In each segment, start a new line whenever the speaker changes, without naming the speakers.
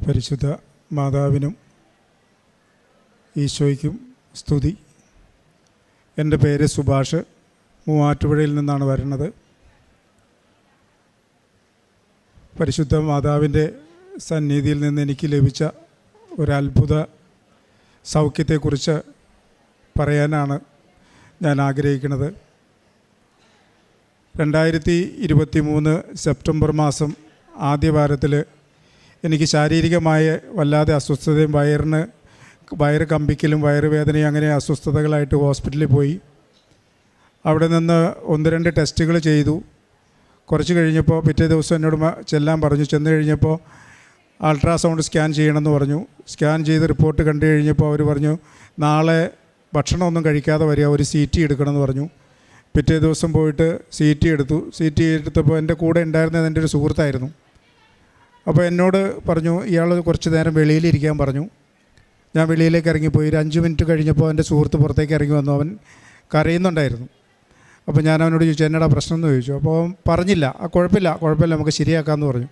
പരിശുദ്ധ മാതാവിനും ഈശോയ്ക്കും സ്തുതി. എൻ്റെ പേര് സുഭാഷ്, മൂവാറ്റുപുഴയിൽ നിന്നാണ് വരുന്നത്. പരിശുദ്ധ മാതാവിൻ്റെ സന്നിധിയിൽ നിന്ന് എനിക്ക് ലഭിച്ച ഒരത്ഭുത സൗഖ്യത്തെക്കുറിച്ച് പറയാനാണ് ഞാൻ ആഗ്രഹിക്കുന്നത്. 2023 സെപ്റ്റംബർ മാസം ആദ്യ വാരത്തിൽ എനിക്ക് ശാരീരികമായ വല്ലാതെ അസ്വസ്ഥതയും വയറ് കമ്പിക്കലും വയറുവേദനയും അങ്ങനെ അസ്വസ്ഥതകളായിട്ട് ഹോസ്പിറ്റലിൽ പോയി. അവിടെ നിന്ന് 1-2 ടെസ്റ്റുകൾ ചെയ്തു. കുറച്ച് കഴിഞ്ഞപ്പോൾ പിറ്റേ ദിവസം എന്നോട് ചെല്ലാൻ പറഞ്ഞു. ചെന്ന് കഴിഞ്ഞപ്പോൾ അൾട്രാസൗണ്ട് സ്കാൻ ചെയ്യണമെന്ന് പറഞ്ഞു. സ്കാൻ ചെയ്ത് റിപ്പോർട്ട് കണ്ടു കഴിഞ്ഞപ്പോൾ അവർ പറഞ്ഞു നാളെ ഭക്ഷണമൊന്നും കഴിക്കാതെ വരിക, ഒരു CT എടുക്കണമെന്ന് പറഞ്ഞു. പിറ്റേ ദിവസം പോയിട്ട് CT എടുത്തു. CT എടുത്തപ്പോൾ എൻ്റെ കൂടെ ഉണ്ടായിരുന്നത് എൻ്റെ ഒരു സുഹൃത്തായിരുന്നു. അപ്പോൾ എന്നോട് പറഞ്ഞു ഇയാൾ കുറച്ച് നേരം വെളിയിലിരിക്കാൻ പറഞ്ഞു. ഞാൻ വെളിയിലേക്ക് ഇറങ്ങിപ്പോയി. ഒരു 5 മിനിറ്റ് കഴിഞ്ഞപ്പോൾ എൻ്റെ സുഹൃത്ത് പുറത്തേക്ക് ഇറങ്ങി വന്നു. അവൻ കരയുന്നുണ്ടായിരുന്നു. അപ്പോൾ ഞാൻ അവനോട് ചോദിച്ചു എന്നടാ പ്രശ്നം എന്ന് ചോദിച്ചു. അപ്പോൾ അവൻ പറഞ്ഞില്ല. കുഴപ്പമില്ല നമുക്ക് ശരിയാക്കാമെന്ന് പറഞ്ഞു.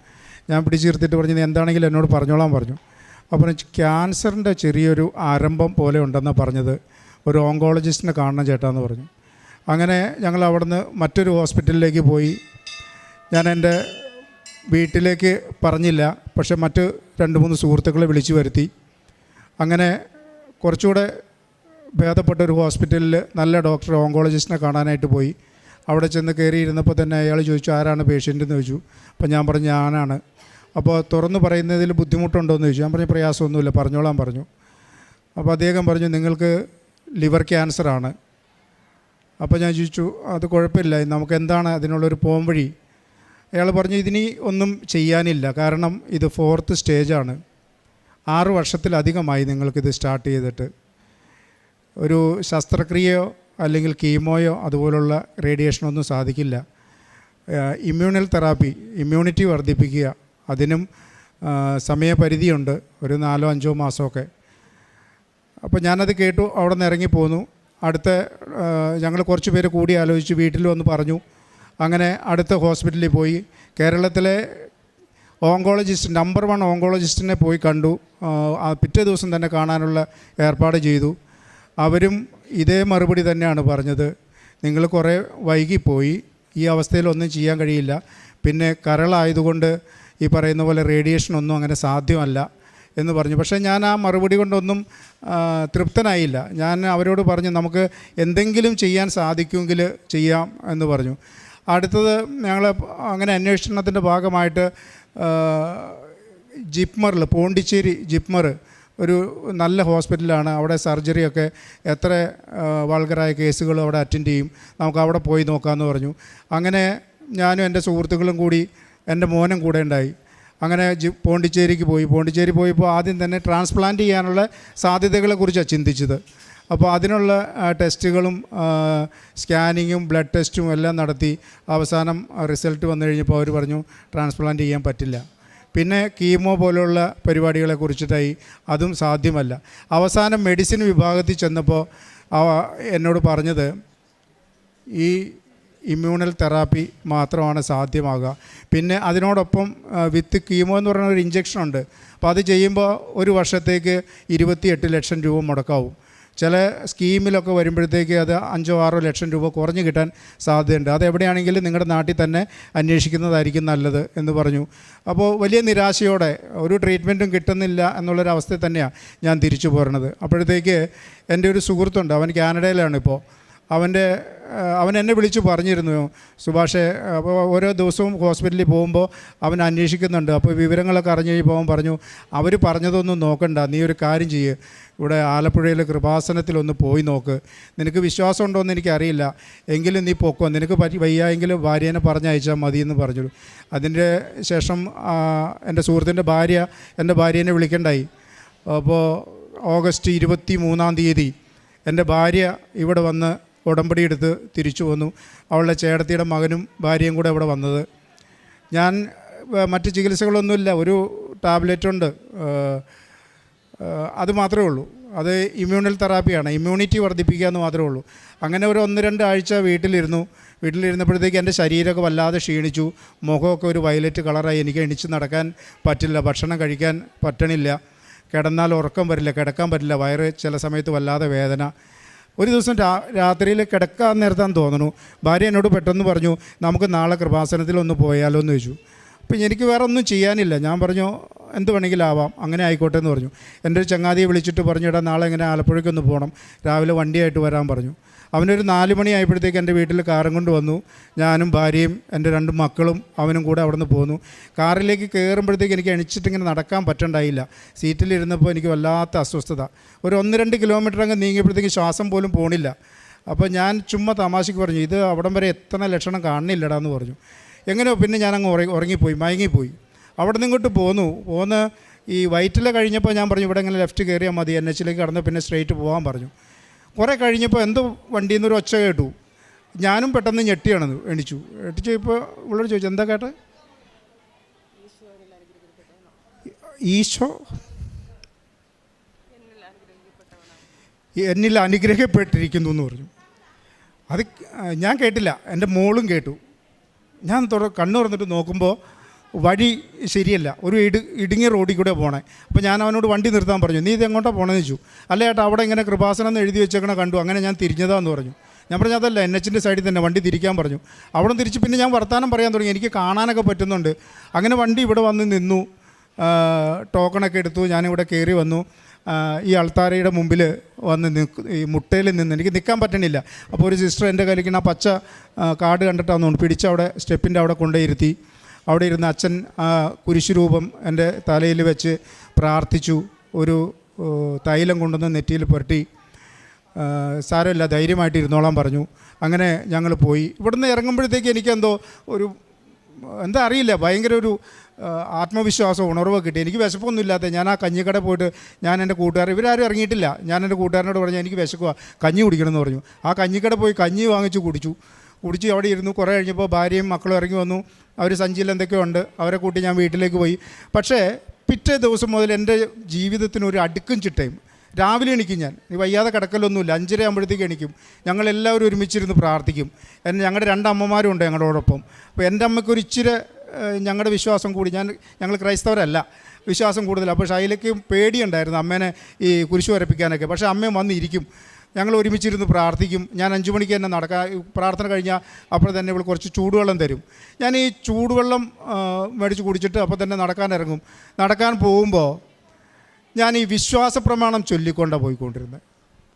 ഞാൻ പിടിച്ച് നിർത്തിയിട്ട് പറഞ്ഞു എന്താണെങ്കിലും എന്നോട് പറഞ്ഞോളാൻ പറഞ്ഞു. അപ്പോൾ ക്യാൻസറിൻ്റെ ചെറിയൊരു ആരംഭം പോലെ ഉണ്ടെന്നാണ് പറഞ്ഞത്. ഒരു ഓങ്കോളജിസ്റ്റിനെ കാണണം ചേട്ടാന്ന് പറഞ്ഞു. അങ്ങനെ ഞങ്ങൾ അവിടുന്ന് മറ്റൊരു ഹോസ്പിറ്റലിലേക്ക് പോയി. ഞാൻ എൻ്റെ വീട്ടിലേക്ക് പറഞ്ഞില്ല, പക്ഷെ മറ്റ് 2-3 സുഹൃത്തുക്കളെ വിളിച്ചു വരുത്തി. അങ്ങനെ കുറച്ചുകൂടെ ഭേദപ്പെട്ട ഒരു ഹോസ്പിറ്റലിൽ നല്ല ഡോക്ടർ ഓങ്കോളജിസ്റ്റിനെ കാണാനായിട്ട് പോയി. അവിടെ ചെന്ന് കയറിയിരുന്നപ്പോൾ തന്നെ അയാൾ ചോദിച്ചു ആരാണ് പേഷ്യൻ്റ് എന്ന് ചോദിച്ചു. അപ്പോൾ ഞാൻ പറഞ്ഞു ഞാനാണ്. അപ്പോൾ തുറന്ന് പറയുന്നതിൽ ബുദ്ധിമുട്ടുണ്ടോ എന്ന് ചോദിച്ചു. ഞാൻ പറഞ്ഞു പ്രയാസമൊന്നുമില്ല, പറഞ്ഞോളാൻ പറഞ്ഞു. അപ്പോൾ അദ്ദേഹം പറഞ്ഞു നിങ്ങൾക്ക് ലിവർ ക്യാൻസറാണ്. അപ്പോൾ ഞാൻ ചോദിച്ചു അത് കുഴപ്പമില്ല, നമുക്ക് എന്താണ് അതിനുള്ളൊരു പോംവഴി? അയാൾ പറഞ്ഞു ഇതിനി ഒന്നും ചെയ്യാനില്ല, കാരണം ഇത് 4th സ്റ്റേജാണ്. 6 വർഷത്തിലധികമായി നിങ്ങൾക്കിത് സ്റ്റാർട്ട് ചെയ്തിട്ട്. ഒരു ശസ്ത്രക്രിയയോ അല്ലെങ്കിൽ കീമോയോ അതുപോലുള്ള റേഡിയേഷനൊന്നും സാധിക്കില്ല. ഇമ്മ്യൂണൽ തെറാപ്പി, ഇമ്മ്യൂണിറ്റി വർദ്ധിപ്പിക്കുക, അതിനും സമയപരിധിയുണ്ട്, ഒരു 4-5 മാസമൊക്കെ. അപ്പോൾ ഞാനത് കേട്ടു, അവിടെ നിന്ന് ഇറങ്ങിപ്പോന്നു. അടുത്ത ഞങ്ങൾ കുറച്ച് പേര് കൂടി ആലോചിച്ച് വീട്ടിൽ വന്ന് പറഞ്ഞു. അങ്ങനെ അടുത്ത ഹോസ്പിറ്റലിൽ പോയി. കേരളത്തിലെ ഓങ്കോളജിസ്റ്റ് നമ്പർ 1 ഓങ്കോളജിസ്റ്റിനെ പോയി കണ്ടു. പിറ്റേ ദിവസം തന്നെ കാണാനുള്ള ഏർപ്പാട് ചെയ്തു. അവരും ഇതേ മറുപടി തന്നെയാണ് പറഞ്ഞത്, നിങ്ങൾ കുറേ വൈകിപ്പോയി, ഈ അവസ്ഥയിലൊന്നും ചെയ്യാൻ കഴിയില്ല, പിന്നെ കരളായതുകൊണ്ട് ഈ പറയുന്ന പോലെ റേഡിയേഷനൊന്നും അങ്ങനെ സാധ്യമല്ല എന്ന് പറഞ്ഞു. പക്ഷേ ഞാൻ ആ മറുപടി കൊണ്ടൊന്നും തൃപ്തനായില്ല. ഞാൻ അവരോട് പറഞ്ഞു നമുക്ക് എന്തെങ്കിലും ചെയ്യാൻ സാധിക്കുമെങ്കിൽ ചെയ്യാം എന്ന് പറഞ്ഞു. അടുത്തത് ഞങ്ങൾ അങ്ങനെ അന്വേഷണത്തിൻ്റെ ഭാഗമായിട്ട് ജിപ്മറിൽ, പോണ്ടിച്ചേരി ജിപ്മർ ഒരു നല്ല ഹോസ്പിറ്റലാണ്. അവിടെ സർജറിയൊക്കെ എത്ര വൾഗറായ കേസുകളും അവിടെ അറ്റൻഡ് ചെയ്യും, നമുക്ക് അവിടെ പോയി നോക്കാമെന്ന് പറഞ്ഞു. അങ്ങനെ ഞാനും എൻ്റെ സുഹൃത്തുക്കളും കൂടി, എൻ്റെ മോനും കൂടെ ഉണ്ടായി. അങ്ങനെ പോണ്ടിച്ചേരിക്ക് പോയി. പോണ്ടിച്ചേരി പോയപ്പോൾ ആദ്യം തന്നെ ട്രാൻസ്പ്ലാന്റ് ചെയ്യാനുള്ള സാധ്യതകളെക്കുറിച്ചാണ് ചിന്തിച്ചത്. അപ്പോൾ അതിനുള്ള ടെസ്റ്റുകളും സ്കാനിങ്ങും ബ്ലഡ് ടെസ്റ്റും എല്ലാം നടത്തി അവസാനം റിസൾട്ട് വന്നു കഴിഞ്ഞപ്പോൾ അവർ പറഞ്ഞു ട്രാൻസ്പ്ലാന്റ് ചെയ്യാൻ പറ്റില്ല. പിന്നെ കീമോ പോലുള്ള പരിപാടികളെ കുറിച്ചിട്ടായി, അതും സാധ്യമല്ല. അവസാനം മെഡിസിൻ വിഭാഗത്തിൽ ചെന്നപ്പോൾ എന്നോട് പറഞ്ഞത് ഈ ഇമ്മ്യൂണൽ തെറാപ്പി മാത്രമാണ് സാധ്യമാകുക. പിന്നെ അതിനോടൊപ്പം വിത്ത് കീമോ എന്ന് പറയുന്ന ഒരു ഇഞ്ചക്ഷനുണ്ട്. അപ്പോൾ അത് ചെയ്യുമ്പോൾ 1 വർഷത്തേക്ക് 28 ലക്ഷം രൂപ മുടക്കാവും. ചില സ്കീമിലൊക്കെ വരുമ്പോഴത്തേക്ക് അത് 5-6 ലക്ഷം രൂപ കുറഞ്ഞ് കിട്ടാൻ സാധ്യതയുണ്ട്. അതെവിടെയാണെങ്കിലും നിങ്ങളുടെ നാട്ടിൽ തന്നെ അന്വേഷിക്കുന്നതായിരിക്കും നല്ലത് എന്ന് പറഞ്ഞു. അപ്പോൾ വലിയ നിരാശയോടെ ഒരു ട്രീറ്റ്മെൻറ്റും കിട്ടുന്നില്ല എന്നുള്ളൊരവസ്ഥയിൽ തന്നെയാണ് ഞാൻ തിരിച്ചു പോരുന്നത്. അപ്പോഴത്തേക്ക് എൻ്റെ ഒരു സുഹൃത്തുണ്ട്, അവൻ കാനഡയിലാണ് ഇപ്പോൾ. അവൻ എന്നെ വിളിച്ച് പറഞ്ഞിരുന്നു സുഭാഷേ, അപ്പോൾ ഓരോ ദിവസവും ഹോസ്പിറ്റലിൽ പോകുമ്പോൾ അവൻ അന്വേഷിക്കുന്നുണ്ട്. അപ്പോൾ വിവരങ്ങളൊക്കെ അറിഞ്ഞ് കഴിഞ്ഞപ്പോൾ അവൻ പറഞ്ഞു അവർ പറഞ്ഞതൊന്നും നോക്കണ്ട, നീ ഒരു കാര്യം ചെയ്യ്, ഇവിടെ ആലപ്പുഴയിൽ കൃപാസനത്തിലൊന്ന് പോയി നോക്ക്, നിനക്ക് വിശ്വാസം ഉണ്ടോ എന്ന് എനിക്കറിയില്ല, എങ്കിലും നീ പൊക്കോ, നിനക്ക് വയ്യായെങ്കിലും ഭാര്യേനെ പറഞ്ഞയച്ചാൽ മതി എന്ന് പറഞ്ഞു. അതിൻ്റെ ശേഷം എൻ്റെ സുഹൃത്തിൻ്റെ ഭാര്യ എൻ്റെ ഭാര്യേനെ വിളിക്കണ്ടായി. അപ്പോൾ ഓഗസ്റ്റ് 23-ാം തീയതി എൻ്റെ ഭാര്യ ഇവിടെ വന്ന് ഉടമ്പടി എടുത്ത് തിരിച്ചു വന്നു. അവളുടെ ചേട്ടത്തിയുടെ മകനും ഭാര്യയും കൂടെ ഇവിടെ വന്നത്. ഞാൻ മറ്റ് ചികിത്സകളൊന്നുമില്ല, ഒരു ടാബ്ലറ്റുണ്ട്, അത് മാത്രമേ ഉള്ളൂ. അത് ഇമ്മ്യൂണൽ തെറാപ്പിയാണ്, ഇമ്മ്യൂണിറ്റി വർദ്ധിപ്പിക്കുക എന്ന് മാത്രമേ ഉള്ളൂ. അങ്ങനെ ഒരു 1-2 ആഴ്ച വീട്ടിലിരുന്നപ്പോഴത്തേക്ക് എൻ്റെ ശരീരമൊക്കെ വല്ലാതെ ക്ഷീണിച്ചു, മുഖമൊക്കെ ഒരു വയലറ്റ് കളറായി. എനിക്ക് എണീച്ച് നടക്കാൻ പറ്റില്ല, ഭക്ഷണം കഴിക്കാൻ പറ്റണില്ല, കിടന്നാൽ ഉറക്കം വരില്ല, കിടക്കാൻ പറ്റില്ല, വയറ് ചില സമയത്ത് വല്ലാതെ വേദന. ഒരു ദിവസം രാത്രിയിൽ കിടക്കാൻ നേരത്താന്ന് തോന്നുന്നു, ഭാര്യ എന്നോട് പെട്ടെന്ന് പറഞ്ഞു, നമുക്ക് നാളെ കൃപാസനത്തിലൊന്ന് പോയാലോ എന്ന് ചോദിച്ചു. അപ്പം എനിക്ക് വേറെ ഒന്നും ചെയ്യാനില്ല. ഞാൻ പറഞ്ഞു എന്ത് വേണമെങ്കിലും ആവാം, അങ്ങനെ ആയിക്കോട്ടെ എന്ന് പറഞ്ഞു. എൻ്റെ ഒരു ചങ്ങാതിയെ വിളിച്ചിട്ട് പറഞ്ഞു, എടാ നാളെ ഇങ്ങനെ ആലപ്പുഴയ്ക്കൊന്ന് പോകണം, രാവിലെ വണ്ടിയായിട്ട് വരാൻ പറഞ്ഞു. അവനൊരു 4 മണി ആയപ്പോഴത്തേക്ക് എൻ്റെ വീട്ടിൽ കാറും കൊണ്ട് വന്നു. ഞാനും ഭാര്യയും എൻ്റെ 2 മക്കളും അവനും കൂടെ അവിടെ നിന്ന് പോന്നു. കാറിലേക്ക് കയറുമ്പോഴത്തേക്ക് എനിക്ക് എണിച്ചിട്ടിങ്ങനെ നടക്കാൻ പറ്റണ്ടായില്ല. സീറ്റിലിരുന്നപ്പോൾ എനിക്ക് വല്ലാത്ത അസ്വസ്ഥത. ഒരു 1-2 കിലോമീറ്റർ അങ്ങ് നീങ്ങിയപ്പോഴത്തേക്ക് ശ്വാസം പോലും പോണില്ല. അപ്പോൾ ഞാൻ ചുമ്മാ തമാശയ്ക്ക് പറഞ്ഞു, ഇത് അവിടം വരെ എത്തണ ലക്ഷണം കാണുന്നില്ലടാ എന്ന് പറഞ്ഞു. എങ്ങനെയോ പിന്നെ ഞാനങ്ങ് മയങ്ങിപ്പോയി. അവിടെ നിന്ന് ഇങ്ങോട്ട് പോന്ന് ഈ വൈറ്റില കഴിഞ്ഞപ്പോൾ ഞാൻ പറഞ്ഞു, ഇവിടെ ഇങ്ങനെ ലെഫ്റ്റ് കയറിയാൽ മതി, NH-ലേക്ക് കടന്ന് പിന്നെ സ്ട്രെയിറ്റ് പോകാൻ പറഞ്ഞു. കുറേ കഴിഞ്ഞപ്പോൾ എന്തോ വണ്ടിയിൽ നിന്നൊരു ഒച്ച കേട്ടു. ഞാനും പെട്ടെന്ന് എണീച്ചു ഇപ്പോൾ ഇവളോട് ചോദിച്ചു, എന്താ കേട്ടെ? ഈശോ എന്നിൽ അനുഗ്രഹിക്കപ്പെട്ടിരിക്കുന്നു എന്ന് പറഞ്ഞു. അത് ഞാൻ കേട്ടില്ല, എൻ്റെ മോളും കേട്ടു. ഞാൻ കണ്ണു തുറന്നിട്ട് നോക്കുമ്പോൾ വഴി ശരിയല്ല, ഒരു ഇടുങ്ങിയ റോഡിൽ കൂടെ പോകണേ. അപ്പോൾ ഞാൻ അവനോട് വണ്ടി നിർത്താൻ പറഞ്ഞു. നീ ഇത് എങ്ങോട്ടാണ് പോകണമെന്ന് ചോദിച്ചു. അല്ല ചേട്ടാ, അവിടെ ഇങ്ങനെ കൃപാസനം എന്ന് എഴുതി വെച്ചേക്കണ കണ്ടു, അങ്ങനെ ഞാൻ തിരിഞ്ഞതാന്ന് പറഞ്ഞു. ഞാൻ പറഞ്ഞു അതല്ല, NH-ൻ്റെ സൈഡിൽ തന്നെ വണ്ടി തിരിക്കാൻ പറഞ്ഞു. അവിടെ തിരിച്ച് പിന്നെ ഞാൻ വർത്താനം പറയാൻ തുടങ്ങി, എനിക്ക് കാണാനൊക്കെ പറ്റുന്നുണ്ട്. അങ്ങനെ വണ്ടി ഇവിടെ വന്ന് നിന്നു, ടോക്കണൊക്കെ എടുത്തു. ഞാനിവിടെ കയറി വന്നു. ഈ അൾത്താരയുടെ മുമ്പിൽ വന്ന് ഈ മുട്ടയിൽ നിന്ന് എനിക്ക് നിൽക്കാൻ പറ്റണില്ല. അപ്പോൾ ഒരു സിസ്റ്റർ എൻ്റെ കയ്യിലിരിക്കുന്ന ആ പച്ച കാർഡ് കണ്ടിട്ടാന്ന് തോന്നുന്നു, പിടിച്ച് അവിടെ സ്റ്റെപ്പിൻ്റെ അവിടെ കൊണ്ടുപോയിരുത്തി. അവിടെ ഇരുന്ന് അച്ഛൻ കുരിശുരൂപം എൻ്റെ തലയിൽ വെച്ച് പ്രാർത്ഥിച്ചു. ഒരു തൈലം കൊണ്ടുവന്ന് നെറ്റിയിൽ പുരട്ടി, സാരമില്ല ധൈര്യമായിട്ട് ഇരുന്നോളാൻ പറഞ്ഞു. അങ്ങനെ ഞങ്ങൾ പോയി. ഇവിടുന്ന് ഇറങ്ങുമ്പോഴത്തേക്ക് എനിക്കെന്തോ എന്താ അറിയില്ല, ഭയങ്കര ഒരു ആത്മവിശ്വാസം, ഉണർവ് കിട്ടി. എനിക്ക് വിശപ്പൊന്നുമില്ലാത്ത ഞാൻ ആ കഞ്ഞിക്കട പോയിട്ട് ഞാൻ എൻ്റെ കൂട്ടുകാർ, ഇവരാരും ഇറങ്ങിയിട്ടില്ല, ഞാൻ എൻ്റെ കൂട്ടുകാരനോട് പറഞ്ഞു എനിക്ക് വിശക്കുക, കഞ്ഞി കുടിക്കണമെന്ന് പറഞ്ഞു. ആ കഞ്ഞിക്കട പോയി കഞ്ഞി വാങ്ങിച്ച് കുടിച്ചു അവിടെ ഇരുന്നു. കുറേ കഴിഞ്ഞപ്പോൾ ഭാര്യയും മക്കളും ഇറങ്ങി വന്നു. അവർ സഞ്ചിയിൽ എന്തൊക്കെയോ ഉണ്ട്, അവരെ കൂട്ടി ഞാൻ വീട്ടിലേക്ക് പോയി. പക്ഷേ പിറ്റേ ദിവസം മുതൽ എൻ്റെ ജീവിതത്തിനൊരു അടുക്കും ചിട്ടയും. രാവിലെ എണിക്കും, ഞാൻ വയ്യാതെ കിടക്കലൊന്നുമില്ല, 5:30 ആകുമ്പോഴത്തേക്ക് എണിക്കും. ഞങ്ങളെല്ലാവരും ഒരുമിച്ചിരുന്ന് പ്രാർത്ഥിക്കും. ഞങ്ങളുടെ 2 അമ്മമാരും ഉണ്ട് ഞങ്ങളോടൊപ്പം. അപ്പോൾ എൻ്റെ അമ്മയ്ക്കൊരു ഇച്ചിരി ഞങ്ങളുടെ വിശ്വാസം കൂടി, ഞങ്ങൾ ക്രൈസ്തവരല്ല, വിശ്വാസം കൂടുതൽ. അപ്പോൾ ഷൈലയ്ക്ക് പേടിയുണ്ടായിരുന്നു അമ്മേനെ ഈ കുരിശ് വരപ്പിക്കാനൊക്കെ. പക്ഷേ അമ്മയും വന്നിരിക്കും, ഞങ്ങൾ ഒരുമിച്ചിരുന്ന് പ്രാർത്ഥിക്കും. ഞാൻ 5 മണിക്ക് തന്നെ പ്രാർത്ഥന കഴിഞ്ഞാൽ അപ്പോൾ തന്നെ ഇവൾ കുറച്ച് ചൂടുവെള്ളം തരും. ഞാൻ ഈ ചൂടുവെള്ളം മേടിച്ച് കുടിച്ചിട്ട് അപ്പോൾ തന്നെ നടക്കാൻ പോകുമ്പോൾ ഞാൻ ഈ വിശ്വാസ പ്രമാണം ചൊല്ലിക്കൊണ്ടാണ് പോയിക്കൊണ്ടിരുന്നത്,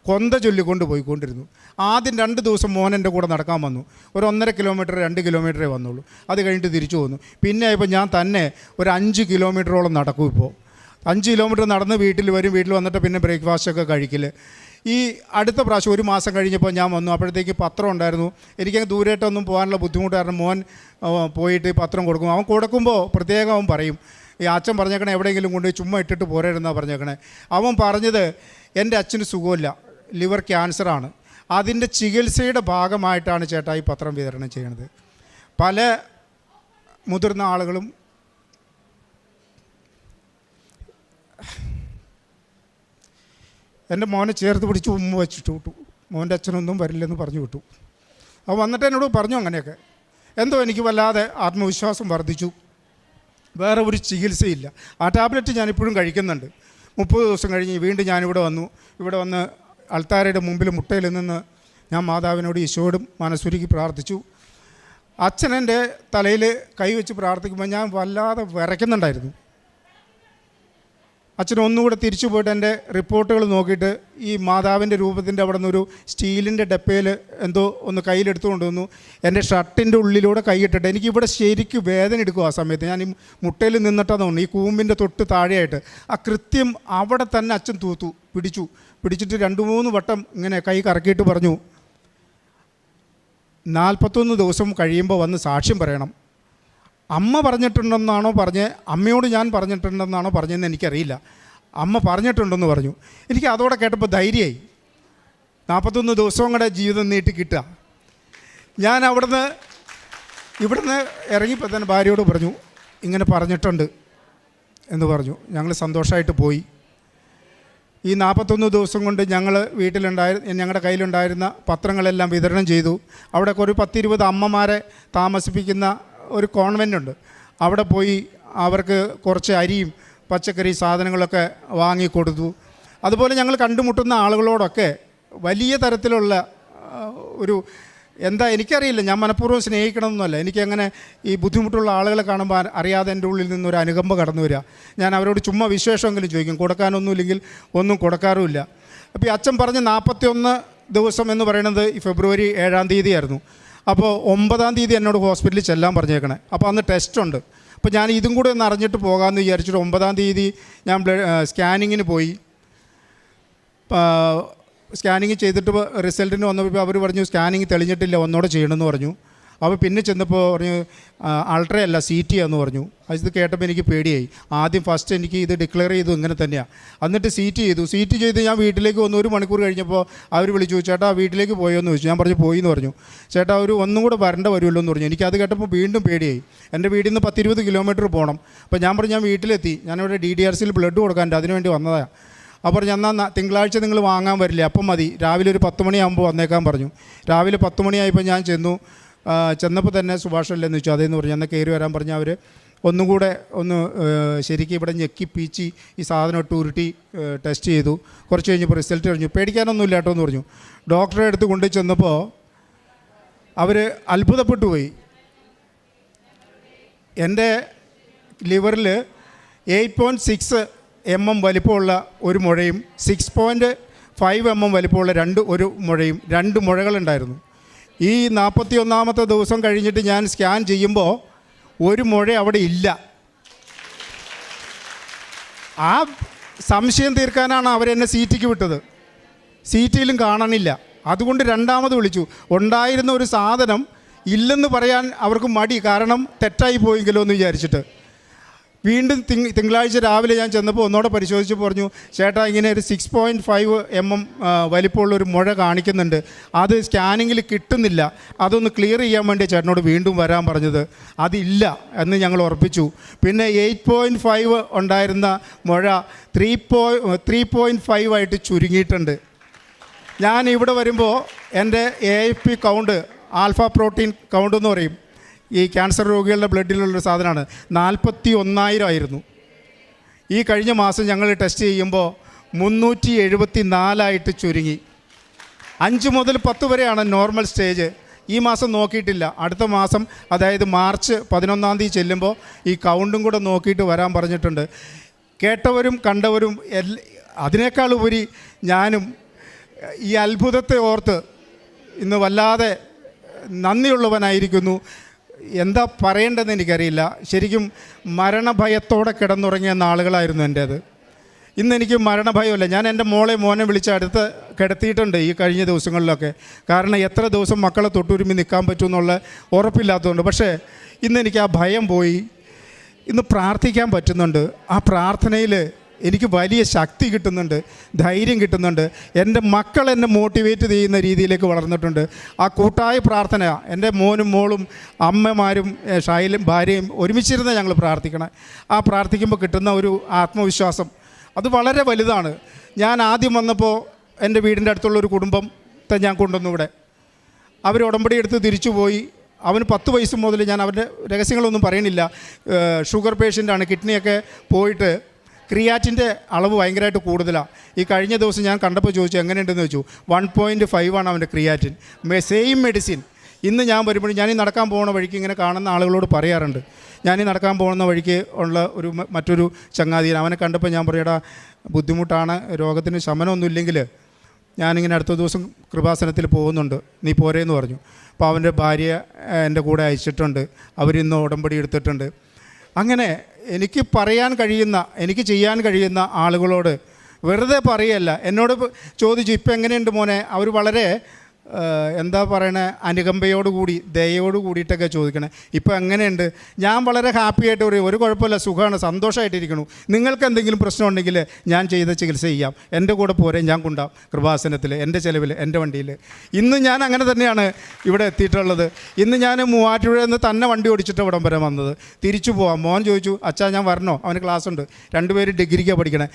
കൊന്ത ചൊല്ലിക്കൊണ്ട് പോയിക്കൊണ്ടിരുന്നു. ആദ്യം 2 ദിവസം മോൻ എൻ്റെ കൂടെ നടക്കാൻ വന്നു. ഒരു 1.5 കിലോമീറ്റർ 2 കിലോമീറ്ററേ വന്നുള്ളൂ. അത് കഴിഞ്ഞിട്ട് തിരിച്ചു പോന്നു. പിന്നെ ഇപ്പോൾ ഞാൻ തന്നെ ഒരു 5 കിലോമീറ്ററോളം നടക്കും. ഇപ്പോൾ 5 കിലോമീറ്റർ നടന്ന് വീട്ടിൽ വരും. വീട്ടിൽ വന്നിട്ട് പിന്നെ ബ്രേക്ക്ഫാസ്റ്റൊക്കെ കഴിക്കൽ. ഈ അടുത്ത പ്രാവശ്യം 1 മാസം കഴിഞ്ഞപ്പോൾ ഞാൻ വന്നു. അപ്പോഴത്തേക്ക് പത്രം ഉണ്ടായിരുന്നു. എനിക്കങ്ങ് ദൂരേട്ടൊന്നും പോകാനുള്ള ബുദ്ധിമുട്ട് കാരണം മോൻ പോയിട്ട് പത്രം കൊടുക്കും. അവൻ കൊടുക്കുമ്പോൾ പ്രത്യേകം അവൻ പറയും, ഈ അച്ഛൻ പറഞ്ഞേക്കണേ എവിടെയെങ്കിലും കൊണ്ട് ചുമ്മാ ഇട്ടിട്ട് പോരരുന്നാണ് പറഞ്ഞേക്കണേ. അവൻ പറഞ്ഞത് എൻ്റെ അച്ഛന് സുഖമില്ല, ലിവർ ക്യാൻസറാണ്, അതിൻ്റെ ചികിത്സയുടെ ഭാഗമായിട്ടാണ് ചേട്ടാ ഈ പത്രം വിതരണം ചെയ്യണത്. പല മുതിർന്ന ആളുകളും എൻ്റെ മോനെ ചേർത്ത് പിടിച്ച് ഉമ്മ വെച്ചിട്ട് വിട്ടു. മോൻ്റെ അച്ഛനൊന്നും വരില്ലെന്ന് പറഞ്ഞു വിട്ടു. അവൻ വന്നിട്ട് എന്നോട് പറഞ്ഞു അങ്ങനെയൊക്കെ. എന്തോ എനിക്ക് വല്ലാതെ ആത്മവിശ്വാസം വർദ്ധിച്ചു. വേറെ ഒരു ചികിത്സയില്ല. ആ ടാബ്ലറ്റ് ഞാനിപ്പോഴും കഴിക്കുന്നുണ്ട്. 30 ദിവസം കഴിഞ്ഞ് വീണ്ടും ഞാനിവിടെ വന്നു. ഇവിടെ വന്ന് അൾത്താരയുടെ മുമ്പിൽ മുട്ടയിൽ നിന്ന് ഞാൻ മാതാവിനോട് ഈശോയോടും മനസ്സുരുക്കി പ്രാർത്ഥിച്ചു. അച്ഛനെൻ്റെ തലയിൽ കൈവച്ച് പ്രാർത്ഥിക്കുമ്പോൾ ഞാൻ വല്ലാതെ വിറയ്ക്കുന്നുണ്ടായിരുന്നു. അച്ഛൻ ഒന്നുകൂടെ തിരിച്ചു പോയിട്ട് എൻ്റെ റിപ്പോർട്ടുകൾ നോക്കിയിട്ട് ഈ മാതാവിൻ്റെ രൂപത്തിൻ്റെ അവിടെ നിന്നൊരു സ്റ്റീലിൻ്റെ ഡപ്പയിൽ എന്തോ ഒന്ന് കയ്യിലെടുത്തുകൊണ്ട് വന്നു. എൻ്റെ ഷർട്ടിൻ്റെ ഉള്ളിലൂടെ കൈയിട്ടിട്ട് എനിക്കിവിടെ ശരിക്കും വേദന എടുക്കും. ആ സമയത്ത് ഞാൻ ഈ മുട്ടയിൽ നിന്നിട്ടാണ് തോന്നുന്നു, ഈ കൂമ്പിൻ്റെ തൊട്ട് താഴെയായിട്ട് ആ കൃത്യം അവിടെ തന്നെ അച്ഛൻ പിടിച്ചിട്ട് 2-3 വട്ടം ഇങ്ങനെ കൈ കറക്കിയിട്ട് പറഞ്ഞു, 41 ദിവസം കഴിയുമ്പോൾ വന്ന് സാക്ഷ്യം പറയണം. അമ്മ പറഞ്ഞിട്ടുണ്ടെന്നാണോ അമ്മയോട് ഞാൻ പറഞ്ഞിട്ടുണ്ടെന്നാണോ പറഞ്ഞതെന്ന് എനിക്കറിയില്ല. അമ്മ പറഞ്ഞിട്ടുണ്ടെന്ന് പറഞ്ഞു. എനിക്ക് അതോടെ കേട്ടപ്പോൾ ധൈര്യമായി. 41 ദിവസവും കൂടെ ജീവിതം നീട്ടി കിട്ടുക. ഞാൻ ഇവിടുന്ന് ഇറങ്ങിയപ്പോൾ തന്നെ ഭാര്യയോട് പറഞ്ഞു, ഇങ്ങനെ പറഞ്ഞിട്ടുണ്ട് എന്ന് പറഞ്ഞു. ഞങ്ങൾ സന്തോഷമായിട്ട് പോയി. ഈ 41 ദിവസം കൊണ്ട് ഞങ്ങൾ ഞങ്ങളുടെ കയ്യിലുണ്ടായിരുന്ന പത്രങ്ങളെല്ലാം വിതരണം ചെയ്തു. അവിടെ ഒരു 10-20 അമ്മമാരെ താമസിപ്പിക്കുന്ന ഒരു കോൺവെൻ്റുണ്ട്. അവിടെ പോയി അവർക്ക് കുറച്ച് അരിയും പച്ചക്കറി സാധനങ്ങളൊക്കെ വാങ്ങിക്കൊടുത്തു. അതുപോലെ ഞങ്ങൾ കണ്ടുമുട്ടുന്ന ആളുകളോടൊക്കെ വലിയ തരത്തിലുള്ള ഒരു എനിക്കറിയില്ല, ഞാൻ മനഃപൂർവ്വം സ്നേഹിക്കണമെന്നല്ല, എനിക്കങ്ങനെ ഈ ബുദ്ധിമുട്ടുള്ള ആളുകളെ കാണുമ്പോൾ അറിയാതെ എൻ്റെ ഉള്ളിൽ നിന്നൊരു അനുകമ്പ കടന്നു വരിക. ഞാൻ അവരോട് ചുമ്മാ വിശേഷമെങ്കിലും ചോദിക്കും, കൊടുക്കാനൊന്നുമില്ലെങ്കിൽ ഒന്നും കൊടുക്കാറുമില്ല. അപ്പോൾ ഈ അച്ഛൻ പറഞ്ഞ 41 ദിവസം എന്ന് പറയുന്നത് ഈ ഫെബ്രുവരി 7-ാം തീയതി ആയിരുന്നു. അപ്പോൾ 9-ാം തീയതി എന്നോട് ഹോസ്പിറ്റലിൽ ചെല്ലാൻ പറഞ്ഞേക്കണേ. അപ്പോൾ അന്ന് ടെസ്റ്റുണ്ട്. അപ്പോൾ ഞാൻ ഇതും കൂടെ ഒന്ന് അറിഞ്ഞിട്ട് പോകാമെന്ന് വിചാരിച്ചിട്ട് 9-ാം തീയതി ഞാൻ സ്കാനിങ്ങിന് പോയി. സ്കാനിങ് ചെയ്തിട്ട് റിസൾട്ടിന് വന്നപ്പോൾ അവർ പറഞ്ഞു സ്കാനിങ് തെളിഞ്ഞിട്ടില്ല, ഒന്നുകൂടെ ചെയ്യണമെന്ന് പറഞ്ഞു. അപ്പോൾ പിന്നെ ചെന്നപ്പോൾ പറഞ്ഞു അൾട്രാ അല്ല CT ആണെന്ന് പറഞ്ഞു. അത് കേട്ടപ്പോൾ എനിക്ക് പേടിയായി. ആദ്യം ഫസ്റ്റ് എനിക്ക് ഇത് ഡിക്ലെയർ ചെയ്തു ഇങ്ങനെ തന്നെയാണ്. എന്നിട്ട് CT ചെയ്ത് ഞാൻ വീട്ടിലേക്ക് വന്നു. 1 മണിക്കൂർ കഴിഞ്ഞപ്പോൾ അവർ വിളിച്ചു, ചേട്ടാ വീട്ടിലേക്ക് പോയോ എന്ന് ചോദിച്ചു. ഞാൻ പറഞ്ഞു പോയി എന്ന് പറഞ്ഞു. ചേട്ടാ ഒന്നും കൂടെ വരേണ്ട വരുമല്ലോ എന്ന് പറഞ്ഞു. എനിക്കത് കേട്ടപ്പോൾ വീണ്ടും പേടിയായി. എൻ്റെ വീട്ടിൽ നിന്ന് 10-20 കിലോമീറ്റർ പോകണം. അപ്പോൾ ഞാൻ പറഞ്ഞു ഞാൻ വീട്ടിലെത്തി, ഞാനിവിടെ DDRCയിൽ ബ്ലഡ് കൊടുക്കാനുണ്ട്, അതിനുവേണ്ടി വന്നതാണ്. അപ്പോൾ എന്നാൽ തിങ്കളാഴ്ച നിങ്ങൾ വാങ്ങാൻ വരില്ലേ, അപ്പം മതി, രാവിലെ ഒരു 10 മണിയാകുമ്പോൾ വന്നേക്കാൻ പറഞ്ഞു. രാവിലെ 10 മണിയായപ്പോൾ ഞാൻ ചെന്നപ്പോൾ തന്നെ സുഭാഷ് അല്ലെന്ന് വെച്ചു. അതേന്ന് പറഞ്ഞു. എന്നാൽ കയറി വരാൻ പറഞ്ഞാൽ അവർ ഒന്നുകൂടെ ശരിക്കും ഇവിടെ ഞെക്കി പീച്ചി ഈ സാധനം ഇട്ട് ഉരുട്ടി ടെസ്റ്റ് ചെയ്തു. കുറച്ച് കഴിഞ്ഞപ്പോൾ റിസൾട്ട് കഴിഞ്ഞു. പേടിക്കാനൊന്നുമില്ല കേട്ടോ എന്ന് പറഞ്ഞു. ഡോക്ടറെ അടുത്ത് കൊണ്ടു ചെന്നപ്പോൾ അവർ അത്ഭുതപ്പെട്ടു പോയി. എൻ്റെ ലിവറിൽ 8.6 mm വലിപ്പമുള്ള ഒരു മുഴയും 6.5 mm വലിപ്പമുള്ള ഒരു മുഴയും 2 മുഴകളുണ്ടായിരുന്നു. ഈ 41-ാമത്തെ ദിവസം കഴിഞ്ഞിട്ട് ഞാൻ സ്കാൻ ചെയ്യുമ്പോൾ ഒരു മുഴ അവിടെ ഇല്ല. ആ സംശയം തീർക്കാനാണ് അവരെന്നെ CTക്ക് വിട്ടത്. CTയിലും കാണണില്ല. അതുകൊണ്ട് രണ്ടാമത് വിളിച്ചു. ഉണ്ടായിരുന്ന ഒരു സാധനം ഇല്ലെന്ന് പറയാൻ അവർക്ക് മടി, കാരണം തെറ്റായി പോയെങ്കിലോ എന്ന് വിചാരിച്ചിട്ട്. വീണ്ടും തിങ്കളാഴ്ച രാവിലെ ഞാൻ ചെന്നപ്പോൾ ഒന്നോടെ പരിശോധിച്ച് പറഞ്ഞു, ചേട്ടാ ഇങ്ങനെ ഒരു 6.5 mm വലിപ്പമുള്ളൊരു മുഴ കാണിക്കുന്നുണ്ട്, അത് സ്കാനിങ്ങിൽ കിട്ടുന്നില്ല, അതൊന്ന് ക്ലിയർ ചെയ്യാൻ വേണ്ടി ചേട്ടനോട് വീണ്ടും വരാൻ പറഞ്ഞത്. അതില്ല എന്ന് ഞങ്ങൾ ഉറപ്പിച്ചു. പിന്നെ 8.5 ഉണ്ടായിരുന്ന മുഴ 3.5 ആയിട്ട് ചുരുങ്ങിയിട്ടുണ്ട്. ഞാൻ ഇവിടെ വരുമ്പോൾ എൻ്റെ AFP count, alpha protein count എന്ന് പറയും, ഈ ക്യാൻസർ രോഗികളുടെ ബ്ലഡിലുള്ളൊരു സാധനമാണ്, 41,000 ആയിരുന്നു. ഈ കഴിഞ്ഞ മാസം ഞങ്ങൾ ടെസ്റ്റ് ചെയ്യുമ്പോൾ 374 ചുരുങ്ങി. 5 മുതൽ 10 വരെയാണ് നോർമൽ സ്റ്റേജ്. ഈ മാസം നോക്കിയിട്ടില്ല. അടുത്ത മാസം, അതായത് മാർച്ച് 11-ാം തീയതി ചെല്ലുമ്പോൾ ഈ കൗണ്ടും കൂടെ നോക്കിയിട്ട് വരാൻ പറഞ്ഞിട്ടുണ്ട്. കേട്ടവരും കണ്ടവരും അതിനേക്കാൾ ഉപരി ഞാനും ഈ അത്ഭുതത്തെ ഓർത്ത് ഇന്ന് വല്ലാതെ നന്ദിയുള്ളവനായിരിക്കുന്നു. എന്താ പറയേണ്ടതെന്ന് എനിക്കറിയില്ല. ശരിക്കും മരണഭയത്തോടെ കിടന്നുറങ്ങിയ നാളുകളായിരുന്നു എൻ്റേത്. ഇന്നെനിക്ക് മരണഭയമില്ല. ഞാൻ എൻ്റെ മോനെ വിളിച്ച് അടുത്ത് കിടത്തിയിട്ടുണ്ട് ഈ കഴിഞ്ഞ ദിവസങ്ങളിലൊക്കെ. കാരണം എത്ര ദിവസം മക്കളെ തൊട്ടുരുമ്മി നിൽക്കാൻ പറ്റുമെന്നുള്ള ഉറപ്പില്ലാത്തതുകൊണ്ട്. പക്ഷേ ഇന്നെനിക്ക് ആ ഭയം പോയി. ഇന്ന് പ്രാർത്ഥിക്കാൻ പറ്റുന്നുണ്ട്. ആ പ്രാർത്ഥനയിൽ എനിക്ക് വലിയ ശക്തി കിട്ടുന്നുണ്ട്, ധൈര്യം കിട്ടുന്നുണ്ട്. എൻ്റെ മക്കൾ എന്നെ മോട്ടിവേറ്റ് ചെയ്യുന്ന രീതിയിലേക്ക് വളർന്നിട്ടുണ്ട്. ആ കൂട്ടായ പ്രാർത്ഥന, എൻ്റെ മോനും മോളും അമ്മമാരും ഷൈലും ഭാര്യയും ഒരുമിച്ചിരുന്ന് ഞങ്ങൾ പ്രാർത്ഥിക്കണം. ആ പ്രാർത്ഥിക്കുമ്പോൾ കിട്ടുന്ന ഒരു ആത്മവിശ്വാസം അത് വളരെ വലുതാണ്. ഞാൻ ആദ്യം വന്നപ്പോൾ എൻ്റെ വീടിൻ്റെ അടുത്തുള്ളൊരു കുടുംബത്തെ ഞാൻ കൊണ്ടുവന്നു ഇവിടെ. അവർ ഉടമ്പടി എടുത്ത് തിരിച്ചു പോയി. അവന് 10 വയസ്സ് മുതൽ, ഞാൻ അവരുടെ രഹസ്യങ്ങളൊന്നും പറയണില്ല, ഷുഗർ പേഷ്യൻ്റാണ്. കിഡ്നിയൊക്കെ പോയിട്ട് ക്രിയാറ്റിൻ്റെ അളവ് ഭയങ്കരമായിട്ട് കൂടുതലാണ്. ഈ കഴിഞ്ഞ ദിവസം ഞാൻ കണ്ടപ്പോൾ ചോദിച്ചു എങ്ങനെയുണ്ടെന്ന് വെച്ചു. 1.5 ആണ് അവൻ്റെ ക്രിയാറ്റിൻ. Same medicine. ഇന്ന് ഞാൻ വരുമ്പോഴും ഞാനീ നടക്കാൻ പോകുന്ന വഴിക്ക് ഇങ്ങനെ കാണുന്ന ആളുകളോട് പറയാറുണ്ട്. ഞാനീ നടക്കാൻ പോകുന്ന വഴിക്ക് ഉള്ള മറ്റൊരു ചങ്ങാതിയെ അവനെ കണ്ടപ്പോൾ ഞാൻ പറയടാ, ബുദ്ധിമുട്ടാണ്, രോഗത്തിന് ശമനമൊന്നുമില്ലെങ്കിൽ ഞാനിങ്ങനെ അടുത്ത ദിവസം കൃപാസനത്തിൽ പോകുന്നുണ്ട്, നീ പോരേന്ന് പറഞ്ഞു. അപ്പോൾ അവൻ്റെ ഭാര്യ എൻ്റെ കൂടെ അയച്ചിട്ടുണ്ട്. അവരിന്ന് ഉടമ്പടി എടുത്തിട്ടുണ്ട്. അങ്ങനെ എനിക്ക് പറയാൻ കഴിയുന്ന, എനിക്ക് ചെയ്യാൻ കഴിയുന്ന ആളുകളോട് വെറുതെ പറയല്ല. എന്നോട് ചോദിച്ചു ഇപ്പം എങ്ങനെയുണ്ട് മോനെ. അവർ വളരെ എന്താ പറയണേ, അനുകമ്പയോടുകൂടി ദയയോട് കൂടിയിട്ടൊക്കെ ചോദിക്കണേ. ഇപ്പോൾ എങ്ങനെയുണ്ട്? ഞാൻ വളരെ ഹാപ്പി ആയിട്ട് ഒരു കുഴപ്പമില്ല, സുഖമാണ്, സന്തോഷമായിട്ടിരിക്കണു. നിങ്ങൾക്ക് എന്തെങ്കിലും പ്രശ്നം ഉണ്ടെങ്കിൽ ഞാൻ ചെയ്ത ചികിത്സ ചെയ്യാം, എൻ്റെ കൂടെ പോരെ, ഞാൻ കൊണ്ടാം കൃപാസനത്തിൽ, എൻ്റെ ചിലവിൽ, എൻ്റെ വണ്ടിയിൽ. ഇന്ന് ഞാൻ അങ്ങനെ തന്നെയാണ് ഇവിടെ എത്തിയിട്ടുള്ളത്. ഇന്ന് ഞാൻ മൂവാറ്റുപുഴയിൽ നിന്ന് തന്നെ വണ്ടി ഓടിച്ചിട്ട് ഇവിടം വരെ വന്നത്. തിരിച്ചു പോവാം. മോൻ ചോദിച്ചു, അച്ഛാ ഞാൻ വരണോ, അവന് ക്ലാസ് ഉണ്ട്, 2 പേര് ഡിഗ്രിക്കാണ് പഠിക്കണേ.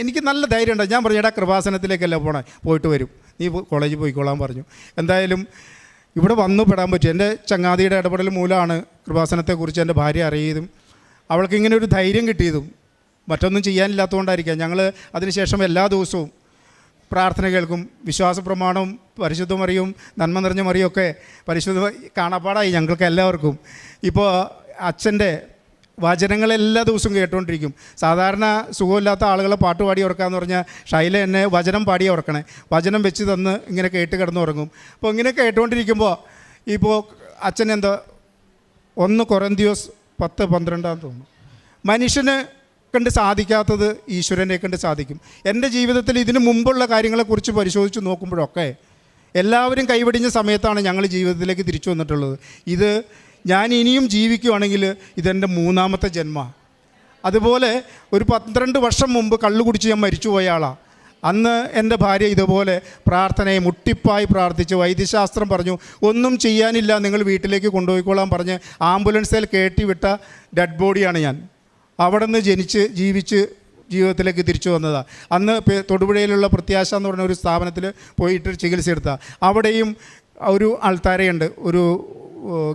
എനിക്ക് നല്ല ധൈര്യമുണ്ട്. ഞാൻ പറഞ്ഞു, എടാ കൃപാസനത്തിലേക്കല്ലേ പോണേ, പോയിട്ട് വരും, നീ കോളേജിൽ പോയിക്കോളാൻ പറഞ്ഞു. എന്തായാലും ഇവിടെ വന്നു പെടാൻ പറ്റും. എൻ്റെ ചങ്ങാതിയുടെ ഇടപെടൽ മൂലമാണ് കൃപാസനത്തെക്കുറിച്ച് എൻ്റെ ഭാര്യ അറിയതും അവൾക്ക് ഇങ്ങനെ ഒരു ധൈര്യം കിട്ടിയതും. മറ്റൊന്നും ചെയ്യാനില്ലാത്തതുകൊണ്ടായിരിക്കാം. ഞങ്ങൾ അതിനുശേഷം എല്ലാ ദിവസവും പ്രാർത്ഥന കേൾക്കും. വിശ്വാസ പ്രമാണവും പരിശുദ്ധ മറിയും നന്മ നിറഞ്ഞ മറിയൊക്കെ പരിശുദ്ധ കാണാപ്പാടായി ഞങ്ങൾക്ക് എല്ലാവർക്കും. ഇപ്പോൾ അച്ഛൻ്റെ വചനങ്ങൾ എല്ലാ ദിവസവും കേട്ടുകൊണ്ടിരിക്കും. സാധാരണ സുഖമില്ലാത്ത ആളുകളെ പാട്ട് പാടി ഉറക്കാന്ന് പറഞ്ഞാൽ ഷൈല എന്നെ വചനം പാടി ഉറക്കണേ, വചനം വെച്ച് തന്ന് ഇങ്ങനെ കേട്ട് കിടന്ന് ഉറങ്ങും. അപ്പോൾ ഇങ്ങനെ കേട്ടുകൊണ്ടിരിക്കുമ്പോൾ ഇപ്പോൾ അച്ഛൻ എന്താ 1 കൊറിന്ത്യസ് 10:12 തോന്നുന്നു, മനുഷ്യന് കണ്ട് സാധിക്കാത്തത് ഈശ്വരനെ കണ്ട് സാധിക്കും. എൻ്റെ ജീവിതത്തിൽ ഇതിനു മുമ്പുള്ള കാര്യങ്ങളെക്കുറിച്ച് പരിശോധിച്ച് നോക്കുമ്പോഴൊക്കെ എല്ലാവരും കൈവടിഞ്ഞ സമയത്താണ് ഞങ്ങൾ ജീവിതത്തിലേക്ക് തിരിച്ചു വന്നിട്ടുള്ളത്. ഇത് ഞാൻ ഇനിയും ജീവിക്കുകയാണെങ്കിൽ ഇതെൻ്റെ 3ാമത്തെ ജന്മമാണ്. അതുപോലെ ഒരു 12 വർഷം മുമ്പ് കള്ളു കുടിച്ച് ഞാൻ മരിച്ചുപോയ ആളാണ്. അന്ന് എൻ്റെ ഭാര്യ ഇതുപോലെ പ്രാർത്ഥനയെ മുട്ടിപ്പായി പ്രാർത്ഥിച്ച് വൈദ്യശാസ്ത്രം പറഞ്ഞു, ഒന്നും ചെയ്യാനില്ല, നിങ്ങൾ വീട്ടിലേക്ക് കൊണ്ടുപോയിക്കോളാൻ പറഞ്ഞ് ആംബുലൻസിൽ കയറ്റിവിട്ട ഡെഡ് ബോഡിയാണ് ഞാൻ. അവിടെ നിന്ന് ജനിച്ച് ജീവിച്ച് ജീവിതത്തിലേക്ക് തിരിച്ചു വന്നതാണ്. അന്ന് തൊടുപുഴയിലുള്ള പ്രത്യാശ എന്ന് പറഞ്ഞ ഒരു സ്ഥാപനത്തിൽ പോയിട്ട് ചികിത്സ എടുത്താൽ അവിടെയും ഒരു അൾത്താരയുണ്ട്, ഒരു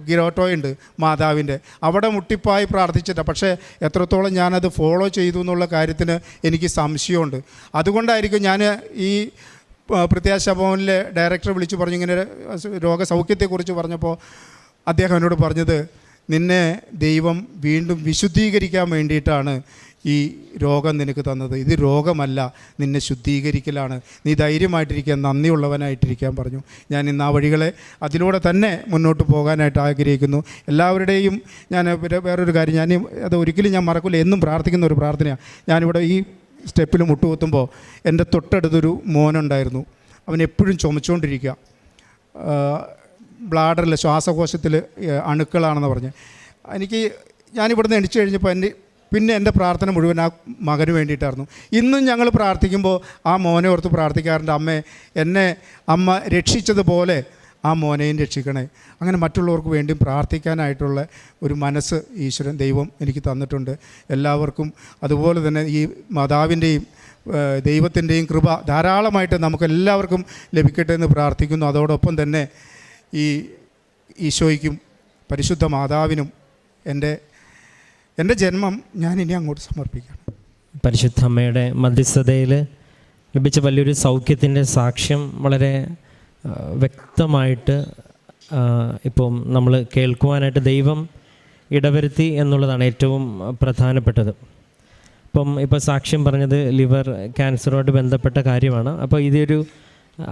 ഗിരോട്ടോയുണ്ട് മാതാവിൻ്റെ. അവിടെ മുട്ടിപ്പായി പ്രാർത്ഥിച്ചിട്ടാണ്. പക്ഷേ എത്രത്തോളം ഞാനത് ഫോളോ ചെയ്തു എന്നുള്ള കാര്യത്തിന് എനിക്ക് സംശയമുണ്ട്. അതുകൊണ്ടായിരിക്കും ഞാൻ ഈ പ്രത്യാശ ഭവനിലെ ഡയറക്ടറെ വിളിച്ച് പറഞ്ഞു, ഇങ്ങനെ രോഗസൗഖ്യത്തെക്കുറിച്ച് പറഞ്ഞപ്പോൾ അദ്ദേഹം എന്നോട് പറഞ്ഞത്, നിന്നെ ദൈവം വീണ്ടും വിശുദ്ധീകരിക്കാൻ വേണ്ടിയിട്ടാണ് ഈ രോഗം നിനക്ക് തന്നത്. ഇത് രോഗമല്ല, നിന്നെ ശുദ്ധീകരിക്കലാണ്. നീ ധൈര്യമായിട്ടിരിക്കാൻ, നന്ദിയുള്ളവനായിട്ടിരിക്കാൻ പറഞ്ഞു. ഞാൻ ഇന്ന് ആ വഴികളെ അതിലൂടെ തന്നെ മുന്നോട്ട് പോകാനായിട്ട് ആഗ്രഹിക്കുന്നു. എല്ലാവരുടെയും ഞാൻ വേറൊരു കാര്യം, അത് ഒരിക്കലും ഞാൻ മറക്കില്ല, എന്നും പ്രാർത്ഥിക്കുന്ന ഒരു പ്രാർത്ഥനയാണ്. ഞാനിവിടെ ഈ സ്റ്റെപ്പിൽ മുട്ടുകുത്തുമ്പോൾ എൻ്റെ തൊട്ടടുത്തൊരു മോനുണ്ടായിരുന്നു. അവൻ എപ്പോഴും ചുമച്ചുകൊണ്ടിരിക്കുക, ബ്ലാഡറിൽ ശ്വാസകോശത്തിൽ അണുക്കളാണെന്ന് പറഞ്ഞ്. ഞാനിവിടുന്ന് എണിച്ചു കഴിഞ്ഞപ്പോൾ പിന്നെ എൻ്റെ പ്രാർത്ഥന മുഴുവൻ ആ മകന് വേണ്ടിയിട്ടായിരുന്നു. ഇന്നും ഞങ്ങൾ പ്രാർത്ഥിക്കുമ്പോൾ ആ മോനെ ഓർത്ത് പ്രാർത്ഥിക്കാറുണ്ട്, എന്നെ അമ്മ രക്ഷിച്ചതുപോലെ ആ മോനെയും രക്ഷിക്കണേ. അങ്ങനെ മറ്റുള്ളവർക്ക് വേണ്ടിയും പ്രാർത്ഥിക്കാനായിട്ടുള്ള ഒരു മനസ്സ് ഈശ്വരൻ ദൈവം എനിക്ക് തന്നിട്ടുണ്ട്. എല്ലാവർക്കും അതുപോലെ തന്നെ ഈ മാതാവിൻ്റെയും ദൈവത്തിൻ്റെയും കൃപ ധാരാളമായിട്ട് നമുക്കെല്ലാവർക്കും ലഭിക്കട്ടെ എന്ന് പ്രാർത്ഥിക്കുന്നു. അതോടൊപ്പം തന്നെ ഈ ഈശോയ്ക്കും പരിശുദ്ധ മാതാവിനും എൻ്റെ ജന്മം ഞാൻ ഇനി അങ്ങോട്ട് സമർപ്പിക്കണം.
പരിശുദ്ധ അമ്മയുടെ മധ്യസ്ഥതയിൽ ലഭിച്ച വലിയൊരു സൗഖ്യത്തിൻ്റെ സാക്ഷ്യം വളരെ വ്യക്തമായിട്ട് ഇപ്പം നമ്മൾ കേൾക്കുവാനായിട്ട് ദൈവം ഇടവരുത്തി എന്നുള്ളതാണ് ഏറ്റവും പ്രധാനപ്പെട്ടത്. ഇപ്പോൾ സാക്ഷ്യം പറഞ്ഞത് ലിവർ ക്യാൻസറുമായിട്ട് ബന്ധപ്പെട്ട കാര്യമാണ്. അപ്പോൾ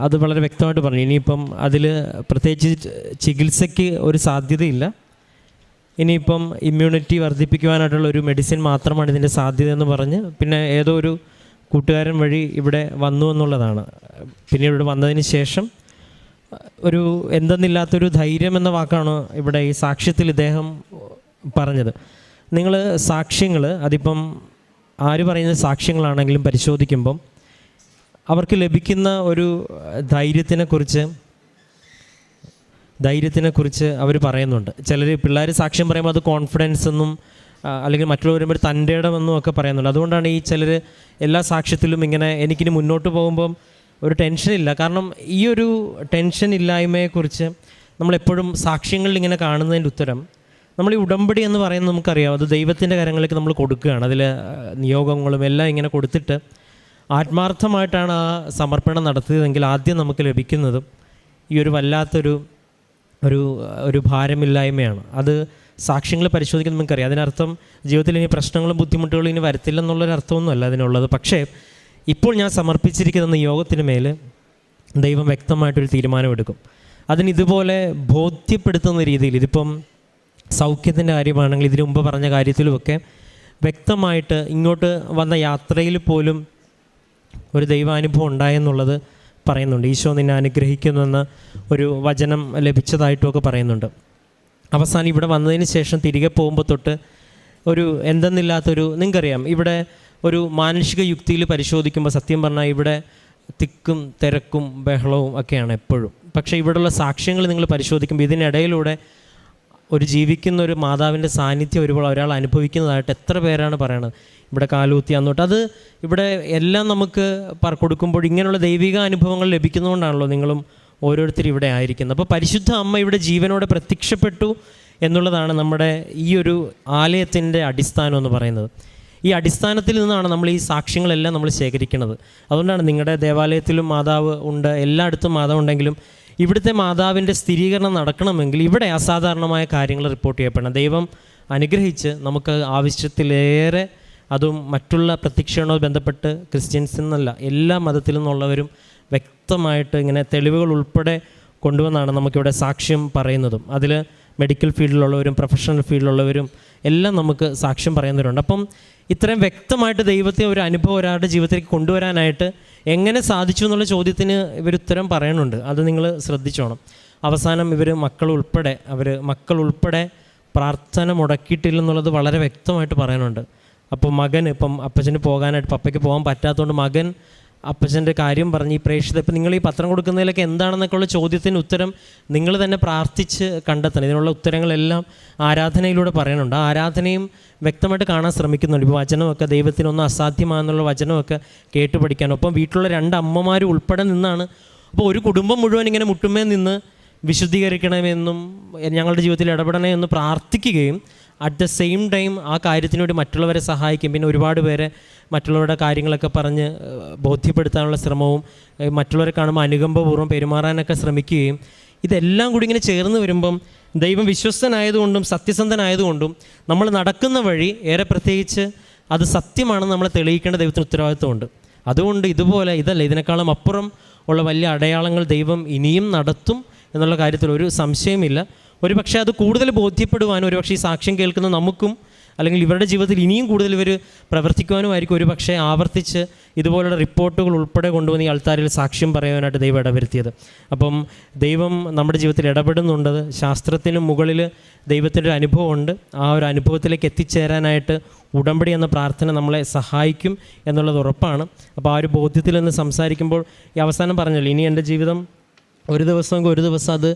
അത് വളരെ വ്യക്തമായിട്ട് പറഞ്ഞു. ഇനിയിപ്പം അതിൽ പ്രത്യേകിച്ച് ചികിത്സയ്ക്ക് ഒരു സാധ്യതയില്ല. ഇനിയിപ്പം ഇമ്മ്യൂണിറ്റി വർദ്ധിപ്പിക്കുവാനായിട്ടുള്ള ഒരു മെഡിസിൻ മാത്രമാണ് ഇതിൻ്റെ സാധ്യത എന്ന് പറഞ്ഞ് പിന്നെ ഏതോ ഒരു കൂട്ടുകാരൻ വഴി ഇവിടെ വന്നു എന്നുള്ളതാണ്. പിന്നെ ഇവിടെ വന്നതിന് ശേഷം ഒരു എന്തെന്നില്ലാത്തൊരു ധൈര്യം എന്ന വാക്കാണ് ഇവിടെ ഈ സാക്ഷ്യത്തിൽ ഇദ്ദേഹം പറഞ്ഞത്. നിങ്ങൾ സാക്ഷ്യങ്ങൾ അതിപ്പം ആര് പറയുന്ന സാക്ഷ്യങ്ങളാണെങ്കിലും പരിശോധിക്കുമ്പം അവർക്ക് ലഭിക്കുന്ന ഒരു ധൈര്യത്തിനെക്കുറിച്ച് അവർ പറയുന്നുണ്ട്. ചിലർ പിള്ളേർ സാക്ഷ്യം പറയുമ്പോൾ അത് കോൺഫിഡൻസ് എന്നും അല്ലെങ്കിൽ മറ്റുള്ളവർ വരുമ്പോൾ തൻ്റെ ഇടമെന്നും ഒക്കെ പറയുന്നുണ്ട്. അതുകൊണ്ടാണ് ഈ ചിലർ എല്ലാ സാക്ഷ്യത്തിലും ഇങ്ങനെ എനിക്കിനി മുന്നോട്ട് പോകുമ്പം ഒരു ടെൻഷനില്ല. കാരണം ഈ ഒരു ടെൻഷൻ ഇല്ലായ്മയെക്കുറിച്ച് നമ്മളെപ്പോഴും സാക്ഷ്യങ്ങളിൽ ഇങ്ങനെ കാണുന്നതിൻ്റെ ഉത്തരം, നമ്മൾ ഈ ഉടമ്പടി എന്ന് പറയുന്നത് നമുക്കറിയാം, അത് ദൈവത്തിൻ്റെ കരങ്ങളിലേക്ക് നമ്മൾ കൊടുക്കുകയാണ്. അതിൽ നിയോഗങ്ങളും എല്ലാം ഇങ്ങനെ കൊടുത്തിട്ട് ആത്മാർത്ഥമായിട്ടാണ് ആ സമർപ്പണം നടത്തിയതെങ്കിൽ ആദ്യം നമുക്ക് ലഭിക്കുന്നതും ഈ ഒരു വല്ലാത്തൊരു ഒരു ഭാരമില്ലായ്മയാണ്. അത് സാക്ഷ്യങ്ങൾ പരിശോധിക്കുന്നത് നമുക്കറിയാം. അതിനർത്ഥം ജീവിതത്തിൽ ഇനി പ്രശ്നങ്ങളും ബുദ്ധിമുട്ടുകളും ഇനി വരത്തില്ലെന്നുള്ളൊരർത്ഥമൊന്നുമല്ല അതിനുള്ളത്. പക്ഷേ ഇപ്പോൾ ഞാൻ സമർപ്പിച്ചിരിക്കുന്ന നിയോഗത്തിന് മേൽ ദൈവം വ്യക്തമായിട്ടൊരു തീരുമാനമെടുക്കും. അതിനിതുപോലെ ബോധ്യപ്പെടുത്തുന്ന രീതിയിൽ, ഇതിപ്പം സൗഖ്യത്തിൻ്റെ കാര്യമാണെങ്കിൽ ഇതിനു മുമ്പ് പറഞ്ഞ കാര്യത്തിലുമൊക്കെ വ്യക്തമായിട്ട് ഇങ്ങോട്ട് വന്ന യാത്രയിൽ പോലും ഒരു ദൈവാനുഭവം ഉണ്ടായെന്നുള്ളത് പറയുന്നുണ്ട്. ഈശോ നിന്നെ അനുഗ്രഹിക്കുന്നുവെന്ന് ഒരു വചനം ലഭിച്ചതായിട്ടുമൊക്കെ പറയുന്നുണ്ട്. അവസാനം ഇവിടെ വന്നതിന് ശേഷം തിരികെ പോകുമ്പോൾ തൊട്ട് ഒരു എന്തെന്നില്ലാത്തൊരു, നിങ്ങൾക്കറിയാം, ഇവിടെ ഒരു മാനുഷിക യുക്തിയിൽ പരിശോധിക്കുമ്പോൾ സത്യം പറഞ്ഞാൽ ഇവിടെ തിക്കും തിരക്കും ബഹളവും ഒക്കെയാണ് എപ്പോഴും. പക്ഷേ ഇവിടെയുള്ള സാക്ഷ്യങ്ങൾ നിങ്ങൾ പരിശോധിക്കുമ്പോൾ ഇതിനിടയിലൂടെ ഒരു ജീവിക്കുന്ന ഒരു മാതാവിൻ്റെ സാന്നിധ്യം ഒരാൾ അനുഭവിക്കുന്നതായിട്ട് എത്ര പേരാണ് പറയണത്. ഇവിടെ കാലൂത്തി അന്നോട്ട് അത് ഇവിടെ എല്ലാം നമുക്ക് കൊടുക്കുമ്പോൾ ഇങ്ങനെയുള്ള ദൈവിക അനുഭവങ്ങൾ ലഭിക്കുന്നതുകൊണ്ടാണല്ലോ നിങ്ങളും ഓരോരുത്തരും ഇവിടെ ആയിരിക്കുന്നത്. അപ്പോൾ പരിശുദ്ധ അമ്മ ഇവിടെ ജീവനോടെ പ്രത്യക്ഷപ്പെട്ടു എന്നുള്ളതാണ് നമ്മുടെ ഈ ഒരു ആലയത്തിൻ്റെ അടിസ്ഥാനം എന്ന് പറയുന്നത്. ഈ അടിസ്ഥാനത്തിൽ നിന്നാണ് നമ്മൾ ഈ സാക്ഷ്യങ്ങളെല്ലാം നമ്മൾ ശേഖരിക്കുന്നത്. അതുകൊണ്ടാണ് നിങ്ങളുടെ ദേവാലയത്തിലും മാതാവ് ഉണ്ട്, എല്ലായിടത്തും മാതാവ് ഉണ്ടെങ്കിലും ഇവിടുത്തെ മാതാവിൻ്റെ സ്ഥിരീകരണം നടക്കണമെങ്കിൽ ഇവിടെ അസാധാരണമായ കാര്യങ്ങൾ റിപ്പോർട്ട് ചെയ്യപ്പെടണം. ദൈവം അനുഗ്രഹിച്ച് നമുക്ക് ആവശ്യത്തിലേറെ, അതും മറ്റുള്ള പ്രത്യക്ഷയോട് ബന്ധപ്പെട്ട് ക്രിസ്ത്യൻസിൽ നിന്നല്ല എല്ലാ മതത്തിൽ നിന്നുള്ളവരും വ്യക്തമായിട്ട് ഇങ്ങനെ തെളിവുകൾ ഉൾപ്പെടെ കൊണ്ടുവന്നാണ് നമുക്കിവിടെ സാക്ഷ്യം പറയുന്നതും. അതിൽ മെഡിക്കൽ ഫീൽഡിലുള്ളവരും പ്രൊഫഷണൽ ഫീൽഡിലുള്ളവരും എല്ലാം നമുക്ക് സാക്ഷ്യം പറയുന്നവരുണ്ട്. അപ്പം ഇത്രയും വ്യക്തമായിട്ട് ദൈവത്തെ ഒരു അനുഭവം ഒരാളുടെ ജീവിതത്തിലേക്ക് കൊണ്ടുവരാനായിട്ട് എങ്ങനെ സാധിച്ചു എന്നുള്ള ചോദ്യത്തിന് ഇവർ ഉത്തരം പറയുന്നുണ്ട്. അത് നിങ്ങൾ ശ്രദ്ധിച്ചോണം. അവസാനം ഇവർ മക്കൾ ഉൾപ്പെടെ പ്രാർത്ഥന മുടക്കിയിട്ടില്ലെന്നുള്ളത് വളരെ വ്യക്തമായിട്ട് പറയുന്നുണ്ട്. അപ്പോൾ മകൻ ഇപ്പം അപ്പച്ചന് പോകാനായിട്ട്, പപ്പയ്ക്ക് പോകാൻ പറ്റാത്തതുകൊണ്ട് മകൻ അപ്പച്ചൻ്റെ കാര്യം പറഞ്ഞ് ഈ പ്രേക്ഷിത, ഇപ്പം നിങ്ങൾ ഈ പത്രം കൊടുക്കുന്നതിലൊക്കെ എന്താണെന്നൊക്കെയുള്ള ചോദ്യത്തിന് ഉത്തരം നിങ്ങൾ തന്നെ പ്രാർത്ഥിച്ച് കണ്ടെത്തണം. ഇതിനുള്ള ഉത്തരങ്ങളെല്ലാം ആരാധനയിലൂടെ പറയുന്നുണ്ട്. ആ ആരാധനയും വ്യക്തമായിട്ട് കാണാൻ ശ്രമിക്കുന്നുണ്ട്. ഇപ്പോൾ വചനമൊക്കെ ദൈവത്തിനൊന്നും അസാധ്യമാണെന്നുള്ള വചനമൊക്കെ കേട്ട് പഠിക്കാനും, ഒപ്പം വീട്ടിലുള്ള 2 അമ്മമാരും ഉൾപ്പെടെ നിന്നാണ്. അപ്പോൾ ഒരു കുടുംബം മുഴുവൻ ഇങ്ങനെ മുട്ടുമേ നിന്ന് വിശുദ്ധീകരിക്കണമെന്നും ഞങ്ങളുടെ ജീവിതത്തിൽ ഇടപെടണമെന്ന് പ്രാർത്ഥിക്കുകയും അറ്റ് ദ സെയിം ടൈം ആ കാര്യത്തിന് വേണ്ടി മറ്റുള്ളവരെ സഹായിക്കും. പിന്നെ ഒരുപാട് പേരെ മറ്റുള്ളവരുടെ കാര്യങ്ങളൊക്കെ പറഞ്ഞ് ബോധ്യപ്പെടുത്താനുള്ള ശ്രമവും മറ്റുള്ളവരെ കാണുമ്പോൾ അനുകമ്പപൂർവ്വം പെരുമാറാനൊക്കെ ശ്രമിക്കുകയും, ഇതെല്ലാം കൂടി ഇങ്ങനെ ചേർന്ന് വരുമ്പം ദൈവം വിശ്വസ്തനായതുകൊണ്ടും സത്യസന്ധനായതുകൊണ്ടും നമ്മൾ നടക്കുന്ന വഴി ഏറെ പ്രത്യേകിച്ച് അത് സത്യമാണെന്ന് നമ്മളെ തെളിയിക്കേണ്ട ദൈവത്തിന് ഉത്തരവാദിത്വമുണ്ട്. അതുകൊണ്ട് ഇതിനേക്കാളും അപ്പുറം ഉള്ള വലിയ അടയാളങ്ങൾ ദൈവം ഇനിയും നടത്തും എന്നുള്ള കാര്യത്തിൽ ഒരു സംശയമില്ല. ഒരു പക്ഷേ അത് കൂടുതൽ ബോധ്യപ്പെടുവാനും ഒരുപക്ഷെ ഈ സാക്ഷ്യം കേൾക്കുന്ന നമുക്കും അല്ലെങ്കിൽ ഇവരുടെ ജീവിതത്തിൽ ഇനിയും കൂടുതൽ ഇവർ പ്രവർത്തിക്കുവാനുമായിരിക്കും ഒരു പക്ഷേ ആവർത്തിച്ച് ഇതുപോലുള്ള റിപ്പോർട്ടുകൾ ഉൾപ്പെടെ കൊണ്ടുവന്ന് ഈ ആൾത്താരിൽ സാക്ഷ്യം പറയാനായിട്ട് ദൈവം ഇടവരുത്തിയത്. അപ്പം ദൈവം നമ്മുടെ ജീവിതത്തിൽ ഇടപെടുന്നുണ്ട്. ശാസ്ത്രത്തിന് മുകളിൽ ദൈവത്തിൻ്റെ ഒരു അനുഭവമുണ്ട്. ആ ഒരു അനുഭവത്തിലേക്ക് എത്തിച്ചേരാനായിട്ട് ഉടമ്പടി എന്ന പ്രാർത്ഥന നമ്മളെ സഹായിക്കും എന്നുള്ളത് ഉറപ്പാണ്. അപ്പോൾ ആ ഒരു ബോധ്യത്തിൽ നിന്ന് സംസാരിക്കുമ്പോൾ ഈ അവസാനം പറഞ്ഞല്ലോ, ഇനി എൻ്റെ ജീവിതം ഒരു ദിവസം അത്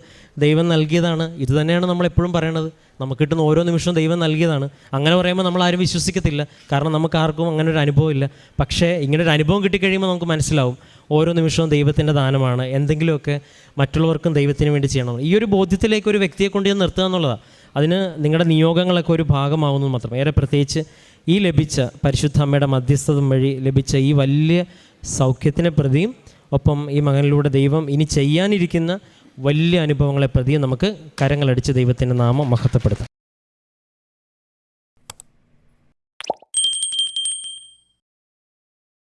ദൈവം നൽകിയതാണ്. ഇത് തന്നെയാണ് നമ്മളെപ്പോഴും പറയണത്. നമുക്ക് കിട്ടുന്ന ഓരോ നിമിഷവും ദൈവം നൽകിയതാണ്. അങ്ങനെ പറയുമ്പോൾ നമ്മളാരും വിശ്വസിക്കത്തില്ല, കാരണം നമുക്ക് ആർക്കും അങ്ങനെ ഒരു അനുഭവം ഇല്ല. പക്ഷേ ഇങ്ങനൊരു അനുഭവം കിട്ടിക്കഴിയുമ്പോൾ നമുക്ക് മനസ്സിലാവും ഓരോ നിമിഷവും ദൈവത്തിൻ്റെ ദാനമാണ്, എന്തെങ്കിലുമൊക്കെ മറ്റുള്ളവർക്കും ദൈവത്തിന് വേണ്ടി ചെയ്യണം. ഈ ഒരു ബോധ്യത്തിലേക്ക് ഒരു വ്യക്തിയെ കൊണ്ട് ഞാൻ നിർത്തുക എന്നുള്ളതാണ്. അതിന് നിങ്ങളുടെ നിയോഗങ്ങളൊക്കെ ഒരു ഭാഗമാവുന്നത് മാത്രം. ഏറെ പ്രത്യേകിച്ച് ഈ ലഭിച്ച പരിശുദ്ധ അമ്മയുടെ മധ്യസ്ഥത വഴി ലഭിച്ച ഈ വലിയ സൗഖ്യത്തിനെ പ്രതിയും ഒപ്പം ഈ മകനിലൂടെ ദൈവം ഇനി ചെയ്യാനിരിക്കുന്ന വലിയ അനുഭവങ്ങളെ പ്രതിയും നമുക്ക് കരങ്ങളടിച്ച് ദൈവത്തിൻ്റെ നാമം മഹത്വപ്പെടുത്താം.